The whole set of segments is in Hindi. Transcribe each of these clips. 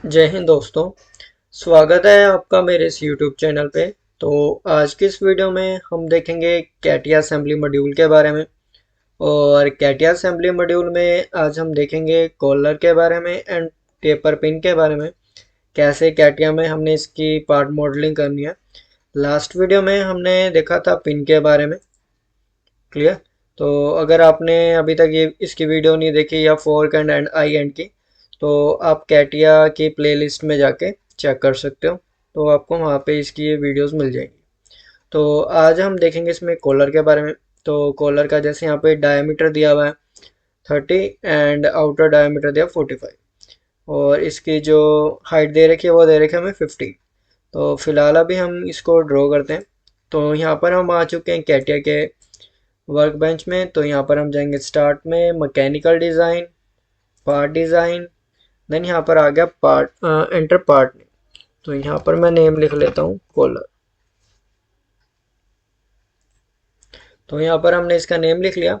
जय हिंद दोस्तों। स्वागत है आपका मेरे इस YouTube चैनल पे। तो आज की इस वीडियो में हम देखेंगे कैटिया असेंबली मॉड्यूल के बारे में। और कैटिया असेंबली मॉड्यूल में आज हम देखेंगे कॉलर के बारे में एंड टेपर पिन के बारे में, कैसे कैटिया में हमने इसकी पार्ट मॉडलिंग करनी है। लास्ट वीडियो में हमने देखा था पिन के बारे में। क्लियर। तो अगर आपने अभी तक ये इसकी वीडियो नहीं देखी या फोर्क एंड आई एंड की, तो आप कैटिया की प्लेलिस्ट में जाके चेक कर सकते हो। तो आपको वहाँ पे इसकी ये वीडियोस मिल जाएंगी। तो आज हम देखेंगे इसमें कॉलर के बारे में। तो कॉलर का जैसे यहाँ पे डायमीटर दिया हुआ है 30 एंड आउटर डायमीटर दिया 45, और इसकी जो हाइट दे रखी है वो दे रखी है हमें 50। तो फिलहाल अभी हम इसको ड्रॉ करते हैं। तो यहाँ पर हम आ चुके हैं कैटिया के वर्क बेंच में। तो यहाँ पर हम जाएंगे स्टार्ट में mechanical design, part design, then यहाँ पर आ गया पार्ट एंटर पार्ट नेम। तो यहाँ पर मैं नेम लिख लेता हूँ कॉलर। तो यहाँ पर हमने इसका नेम लिख लिया।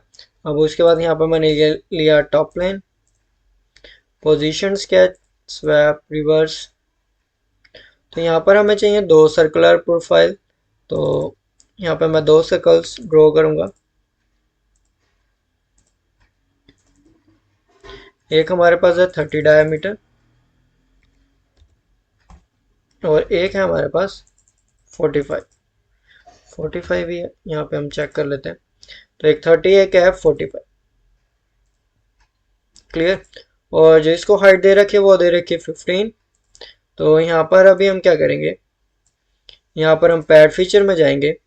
अब उसके बाद यहाँ पर मैंने लिया top plane, position sketch, swap, reverse. तो यहाँ पर हमें चाहिए दो सर्कुलर प्रोफाइल। तो यहाँ पर मैं दो सर्कल्स ड्रॉ करूँगा। एक हमारे पास है 30 डायमीटर और एक है हमारे पास 45। 45 ही है, यहाँ पे हम चेक कर लेते हैं। तो एक 30 एक है 45। क्लियर। और जो इसको हाइट दे रखी है वो दे रखी है 15। तो यहाँ पर अभी हम क्या करेंगे, यहाँ पर हम पैड फीचर में जाएंगे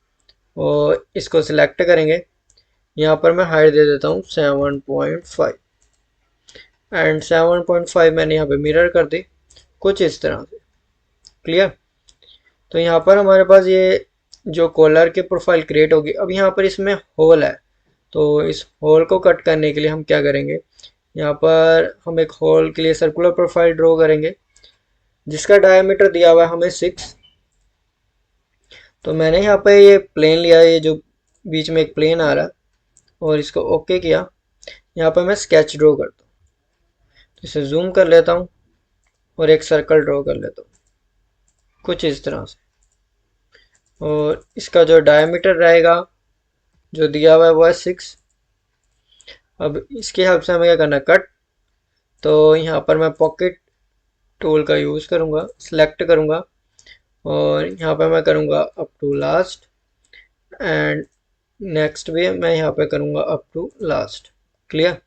और इसको सिलेक्ट करेंगे। यहाँ पर मैं हाइट दे देता हूँ 7.5 एंड 7.5 मैंने यहाँ पे मिरर कर दी कुछ इस तरह से। क्लियर। तो यहाँ पर हमारे पास ये जो कॉलर की प्रोफाइल क्रिएट होगी। अब यहाँ पर इसमें होल है, तो इस होल को कट करने के लिए हम क्या करेंगे, यहाँ पर हम एक होल के लिए सर्कुलर प्रोफाइल ड्रॉ करेंगे जिसका डायमीटर दिया हुआ है हमें 6। तो मैंने यहाँ पे ये प्लेन लिया, ये जो बीच में एक प्लेन आ रहा है, और इसको ओके किया। यहाँ पर मैं स्केच ड्रॉ करता हूँ। तो इसे जूम कर लेता हूँ और एक सर्कल ड्रॉ कर लेता हूँ कुछ इस तरह से। और इसका जो डायमीटर रहेगा जो दिया हुआ है वो है 6। अब इसकी हेल्प से हमें क्या करना है, कट। तो यहाँ पर मैं पॉकेट टूल का यूज़ करूँगा, सिलेक्ट करूँगा और यहाँ पर मैं करूँगा up to last end next भी मैं यहाँ पे करूँगा up to last. Clear.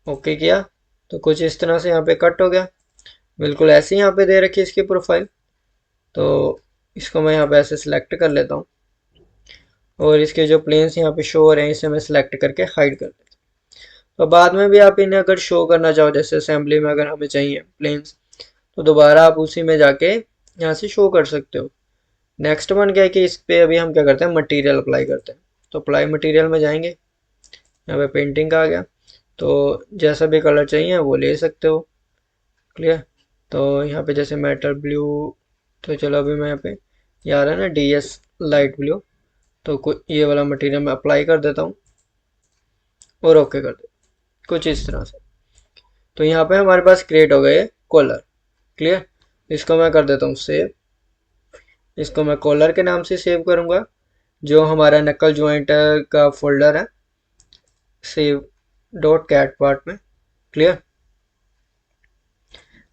Okay किया तो कुछ इस तरह से यहाँ पे कट हो गया। बिल्कुल ऐसे ही यहाँ पे दे रखी है इसकी प्रोफाइल। तो इसको मैं यहाँ पे ऐसे सिलेक्ट कर लेता हूँ और इसके जो प्लेन्स यहाँ पे शो हो रहे हैं इसे मैं सिलेक्ट करके हाइड कर देता हूँ। तो बाद में भी आप इन्हें अगर शो करना चाहो, जैसे असेंबली में अगर हमें चाहिए प्लेन्स, तो दोबारा आप उसी में जाके यहाँ से शो कर सकते हो। नेक्स्ट वन क्या है कि इस पे अभी हम क्या करते हैं, मटेरियल अप्लाई करते हैं। तो अप्लाई मटेरियल में जाएंगे, यहाँ पे पेंटिंग का आ गया। तो जैसा भी कलर चाहिए वो ले सकते हो। क्लियर। तो यहाँ पे जैसे मेटल ब्लू, तो चलो अभी मैं यहाँ पे ये आ रहा है ना DS लाइट ब्लू, तो ये वाला मटेरियल मैं अप्लाई कर देता हूँ और ओके कर दे कुछ इस तरह से। तो यहाँ पे हमारे पास क्रिएट हो गए कॉलर। क्लियर। इसको मैं कर देता हूँ सेव। इसको मैं कॉलर के नाम से सेव करूँगा, जो हमारा नकल ज्वाइंट का फोल्डर है, सेव डॉट कैट पार्ट में। क्लियर।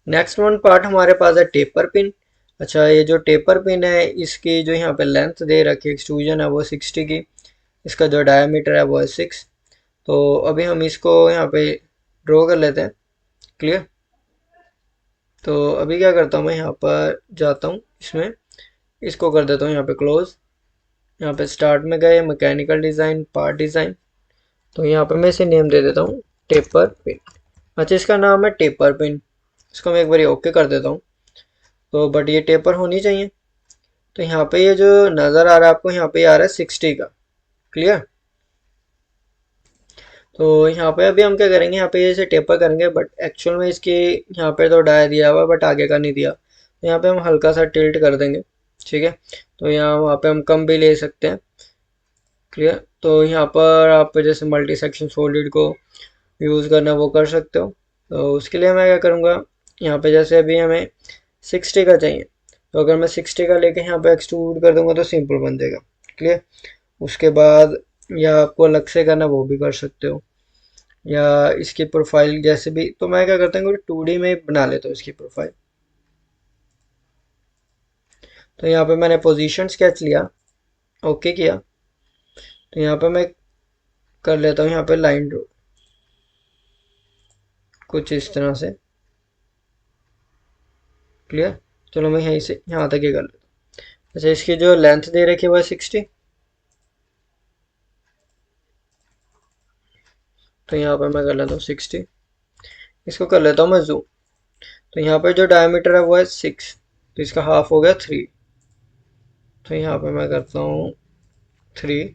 नेक्स्ट वन पार्ट हमारे पास है टेपर पिन। अच्छा, ये जो टेपर पिन है इसकी जो यहाँ पे लेंथ दे रखी है, एक्सट्रूजन है वो 60 की, इसका जो डायमीटर है वो है 6। तो अभी हम इसको यहाँ पे ड्रॉ कर लेते हैं। क्लियर। तो अभी क्या करता हूँ, मैं यहाँ पर जाता हूँ, इसमें इसको कर देता हूँ यहाँ पे क्लोज। यहाँ पे स्टार्ट में गए मैकेनिकल डिज़ाइन, पार्ट डिज़ाइन। तो यहाँ पे मैं इसे नेम दे देता हूँ टेपर पिन। अच्छा, इसका नाम है टेपर पिन। इसको मैं एक बार ओके कर देता हूँ। तो बट ये टेपर होनी चाहिए। तो यहाँ पे ये जो नज़र आ रहा है आपको, यहाँ पे आ रहा है 60 का। क्लियर। तो यहाँ पे अभी हम क्या करेंगे, यहाँ पे इसे टेपर करेंगे, बट एक्चुअल में इसकी यहाँ पे तो डाया दिया हुआ बट आगे का नहीं दिया। तो यहाँ पे हम हल्का सा टिल्ट कर देंगे। ठीक है। तो यहाँ वहाँ पे हम कम भी ले सकते हैं। क्लियर। तो यहाँ पर आप जैसे मल्टी सेक्शन सॉलिड को यूज़ करना वो कर सकते हो। तो उसके लिए मैं क्या करूँगा, यहाँ पे जैसे अभी हमें 60 का चाहिए, तो अगर मैं 60 का लेके यहाँ पे एक्सट्रूड कर दूंगा तो सिंपल बन जाएगा। क्लियर। उसके बाद या आपको अलग से करना वो भी कर सकते हो, या इसकी प्रोफाइल जैसे भी, तो मैं क्या करता हूँ 2D में बना लेता हूँ इसकी प्रोफाइल। तो यहाँ पे मैंने पोजीशन स्केच लिया, ओके किया, तो यहाँ पे मैं कर लेता हूँ यहाँ पे लाइन ड्रो कुछ इस तरह से। क्लियर। चलो मैं यहीं से यहाँ तक ही कर लेता हूँ। अच्छा, इसकी जो लेंथ दे रखी है वो है 60, तो यहाँ पे मैं कर लेता हूँ 60। इसको कर लेता हूँ मैं जूम। तो यहाँ पे जो डायमीटर है वो है 6, तो इसका हाफ हो गया 3। तो यहाँ पे मैं करता हूँ 3।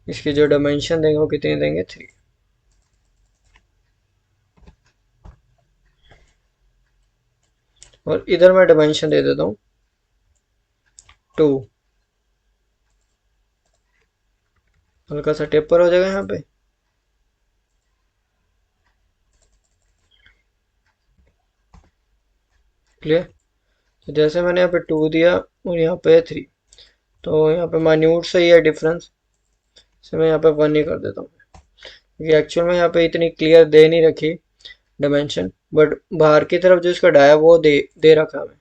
इसकी जो डायमेंशन देंगे वो कितनी देंगे, 3। और इधर मैं डायमेंशन दे देता हूँ 2। हल्का सा टेपर हो जाएगा यहाँ पे। क्लियर। तो जैसे मैंने यहाँ पे 2 दिया और यहाँ पे 3, तो यहाँ पे माइन्यूट सही है डिफरेंस, इसे मैं यहाँ पे 1 ही कर देता हूँ, क्योंकि एक्चुअल में यहाँ पे इतनी क्लियर दे नहीं रखी डायमेंशन, बट बाहर की तरफ जो इसका डाया वो दे रखा है।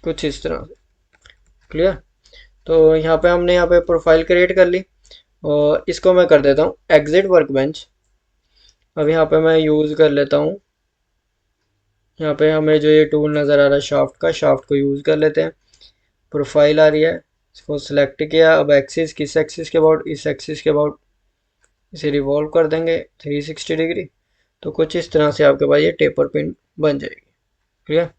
कुछ इस तरह से। क्लियर। तो यहाँ पे प्रोफाइल क्रिएट कर ली, और इसको मैं कर देता हूँ एग्जिट वर्कबेंच। अब यहाँ पे मैं यूज़ कर लेता हूँ, यहाँ पे हमें जो ये टूल नज़र आ रहा है शाफ्ट का, शाफ्ट को यूज़ कर लेते हैं। प्रोफाइल आ रही है, इसको सिलेक्ट किया। अब एक्सिस, किस एक्सिस के अबाउट, इस एक्सिस के अबाउट इसे रिवॉल्व कर देंगे 360 डिग्री। तो कुछ इस तरह से आपके पास ये टेपर पिन बन जाएगी। क्लियर।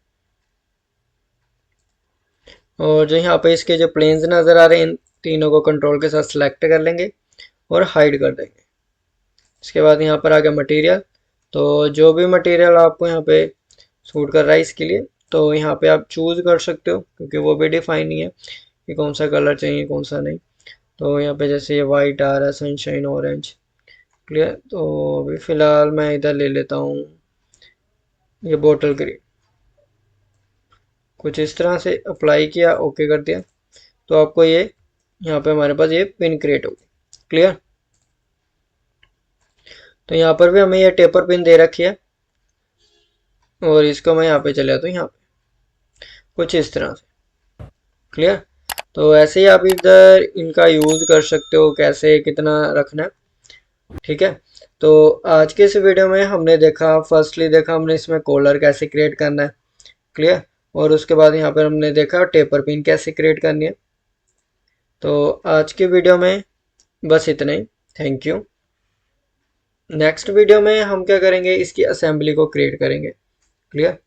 और जो यहाँ पे इसके जो प्लेन्स नज़र आ रहे हैं, इन तीनों को कंट्रोल के साथ सिलेक्ट कर लेंगे और हाइड कर देंगे। इसके बाद यहाँ पर आ गया मटेरियल, तो जो भी मटेरियल आपको यहाँ पे सूट कर रहा है इसके लिए, तो यहाँ पे आप चूज़ कर सकते हो, क्योंकि वो भी डिफाइन नहीं है कि कौन सा कलर चाहिए कौन सा नहीं। तो यहाँ पे जैसे ये वाइट आ रहा है, सनशाइन ऑरेंज। क्लियर। तो अभी फ़िलहाल मैं इधर ले लेता हूँ ये बोतल ग्रीन। कुछ इस तरह से अप्लाई किया, ओके कर दिया, तो आपको ये यहाँ पे हमारे पास ये पिन क्रिएट होगी। क्लियर। तो यहाँ पर भी हमें ये टेपर पिन दे रखी है, और इसको मैं यहाँ पे चले आता हूँ यहाँ पे कुछ इस तरह से। क्लियर। तो ऐसे ही आप इधर इनका यूज़ कर सकते हो, कैसे कितना रखना है। ठीक है। तो आज के इस वीडियो में हमने देखा, फर्स्टली देखा हमने इसमें कॉलर कैसे क्रिएट करना है। क्लियर। और उसके बाद यहाँ पर हमने देखा टेपर पिन कैसे क्रिएट करनी है। तो आज के वीडियो में बस इतना ही। Thank you. नेक्स्ट वीडियो में हम क्या करेंगे, इसकी असेंबली को क्रिएट करेंगे। क्लियर।